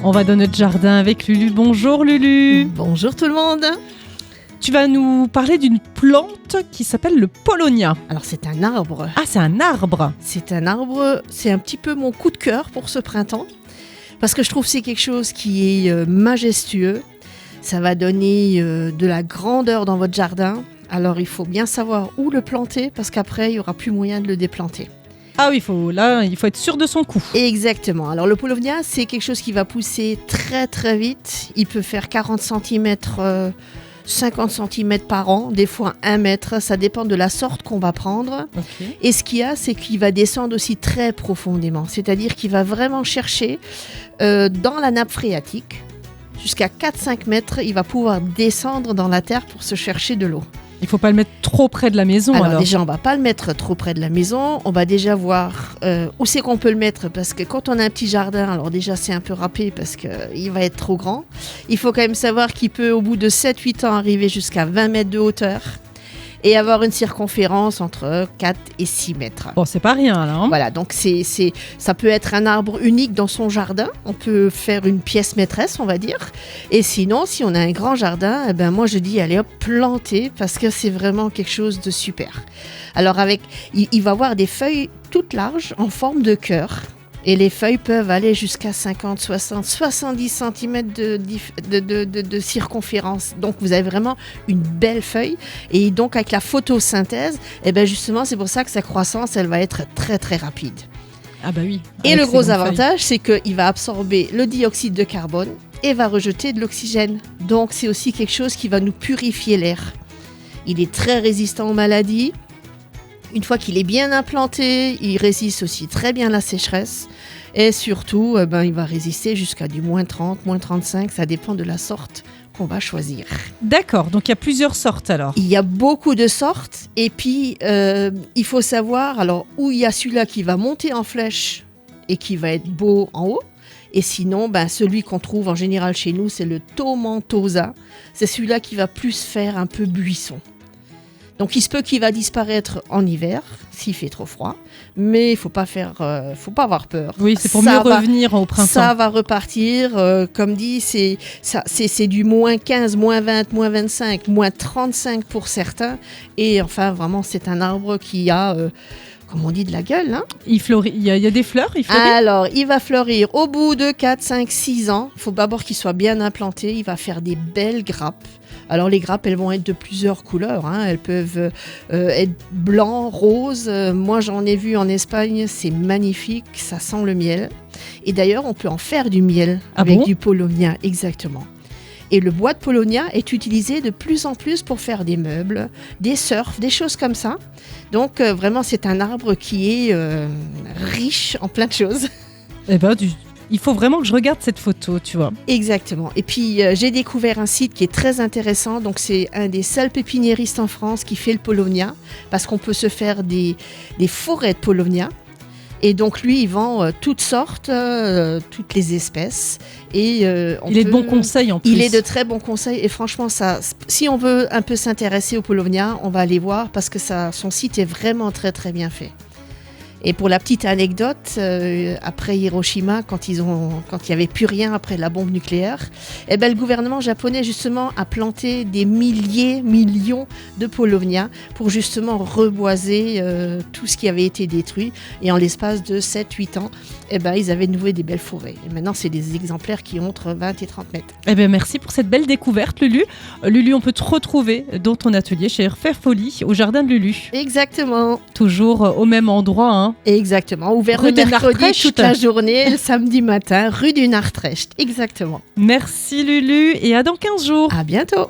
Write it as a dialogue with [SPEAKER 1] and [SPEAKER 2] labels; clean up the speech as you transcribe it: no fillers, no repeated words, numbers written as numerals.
[SPEAKER 1] On va dans notre jardin avec Lulu. Bonjour Lulu.
[SPEAKER 2] Bonjour tout le monde.
[SPEAKER 1] Tu vas nous parler d'une plante qui s'appelle le Paulownia.
[SPEAKER 2] Alors c'est un arbre.
[SPEAKER 1] Ah, c'est un arbre.
[SPEAKER 2] C'est un arbre, c'est un petit peu mon coup de cœur pour ce printemps. Parce que je trouve que c'est quelque chose qui est majestueux. Ça va donner de la grandeur dans votre jardin. Alors il faut bien savoir où le planter parce qu'après il n'y aura plus moyen de le déplanter.
[SPEAKER 1] Ah oui, il faut être sûr de son coup.
[SPEAKER 2] Exactement. Alors le Paulownia, c'est quelque chose qui va pousser très très vite. Il peut faire 40 cm, 50 cm par an, des fois 1 mètre. Ça dépend de la sorte qu'on va prendre.
[SPEAKER 1] Okay.
[SPEAKER 2] Et ce qu'il y a, c'est qu'il va descendre aussi très profondément. C'est-à-dire qu'il va vraiment chercher dans la nappe phréatique. Jusqu'à 4-5 mètres, il va pouvoir descendre dans la terre pour se chercher de l'eau.
[SPEAKER 1] Il ne faut pas le mettre trop près de la maison. Alors
[SPEAKER 2] déjà, on ne va pas le mettre trop près de la maison. On va déjà voir où c'est qu'on peut le mettre. Parce que quand on a un petit jardin, alors déjà, c'est un peu râpé parce qu'il va être trop grand. Il faut quand même savoir qu'il peut, au bout de 7-8 ans, arriver jusqu'à 20 mètres de hauteur. Et avoir une circonférence entre 4 et 6 mètres.
[SPEAKER 1] Bon, c'est pas rien là. Hein.
[SPEAKER 2] Voilà, donc ça peut être un arbre unique dans son jardin. On peut faire une pièce maîtresse, on va dire. Et sinon, si on a un grand jardin, moi je dis allez hop, planter parce que c'est vraiment quelque chose de super. Alors il va avoir des feuilles toutes larges en forme de cœur. Et les feuilles peuvent aller jusqu'à 50, 60, 70 cm de circonférence. Donc, vous avez vraiment une belle feuille. Et donc, avec la photosynthèse, justement, c'est pour ça que sa croissance, elle va être très, très rapide.
[SPEAKER 1] Ah bah oui.
[SPEAKER 2] Et le gros avantage, c'est qu'il va absorber le dioxyde de carbone et va rejeter de l'oxygène. Donc, c'est aussi quelque chose qui va nous purifier l'air. Il est très résistant aux maladies. Une fois qu'il est bien implanté, il résiste aussi très bien à la sécheresse. Et surtout, il va résister jusqu'à du moins 30, moins 35. Ça dépend de la sorte qu'on va choisir.
[SPEAKER 1] D'accord, donc il y a plusieurs sortes alors.
[SPEAKER 2] Il y a beaucoup de sortes. Et puis, il faut savoir alors où il y a celui-là qui va monter en flèche et qui va être beau en haut. Et sinon, celui qu'on trouve en général chez nous, c'est le Tomentosa. C'est celui-là qui va plus faire un peu buisson. Donc, il se peut qu'il va disparaître en hiver, s'il fait trop froid. Mais il faut pas avoir peur.
[SPEAKER 1] Oui, c'est pour mieux revenir au printemps.
[SPEAKER 2] Ça va repartir. Comme dit, c'est du moins 15, moins 20, moins 25, moins 35 pour certains. Et enfin, vraiment, c'est un arbre qui a... comme on dit, de la gueule. Hein.
[SPEAKER 1] Il fleurit. Il y a des fleurs, il fleurit.
[SPEAKER 2] Alors, il va fleurir au bout de 4, 5, 6 ans. Il faut d'abord qu'il soit bien implanté. Il va faire des belles grappes. Alors, les grappes, elles vont être de plusieurs couleurs. Hein. Elles peuvent être blanc, rose. Moi, j'en ai vu en Espagne. C'est magnifique. Ça sent le miel. Et d'ailleurs, on peut en faire du miel avec du Paulownia. Exactement. Et le bois de Paulownia est utilisé de plus en plus pour faire des meubles, des surfs, des choses comme ça. Donc, vraiment, c'est un arbre qui est riche en plein de choses.
[SPEAKER 1] Il faut vraiment que je regarde cette photo, tu vois.
[SPEAKER 2] Exactement. Et puis, j'ai découvert un site qui est très intéressant. Donc, c'est un des seuls pépiniéristes en France qui fait le Paulownia, parce qu'on peut se faire des forêts de Paulownia. Et donc, lui, il vend toutes sortes, toutes les espèces. Et,
[SPEAKER 1] il est de bons conseils en plus.
[SPEAKER 2] Il est de très bons conseils. Et franchement, si on veut un peu s'intéresser au Paulownia, on va aller voir parce que son site est vraiment très, très bien fait. Et pour la petite anecdote, après Hiroshima, quand il n'y avait plus rien après la bombe nucléaire, le gouvernement japonais justement a planté des millions de Paulownia pour justement reboiser tout ce qui avait été détruit. Et en l'espace de 7-8 ans, ils avaient noué des belles forêts. Et maintenant, c'est des exemplaires qui ont entre 20 et 30 mètres.
[SPEAKER 1] Merci pour cette belle découverte, Lulu. Lulu, on peut te retrouver dans ton atelier chez Faire Folie, au jardin de Lulu.
[SPEAKER 2] Exactement.
[SPEAKER 1] Toujours au même endroit, hein.
[SPEAKER 2] Exactement, ouvert le mercredi toute la journée, le samedi matin, rue du Nartrecht. Exactement.
[SPEAKER 1] Merci Lulu et à dans 15 jours.
[SPEAKER 2] À bientôt.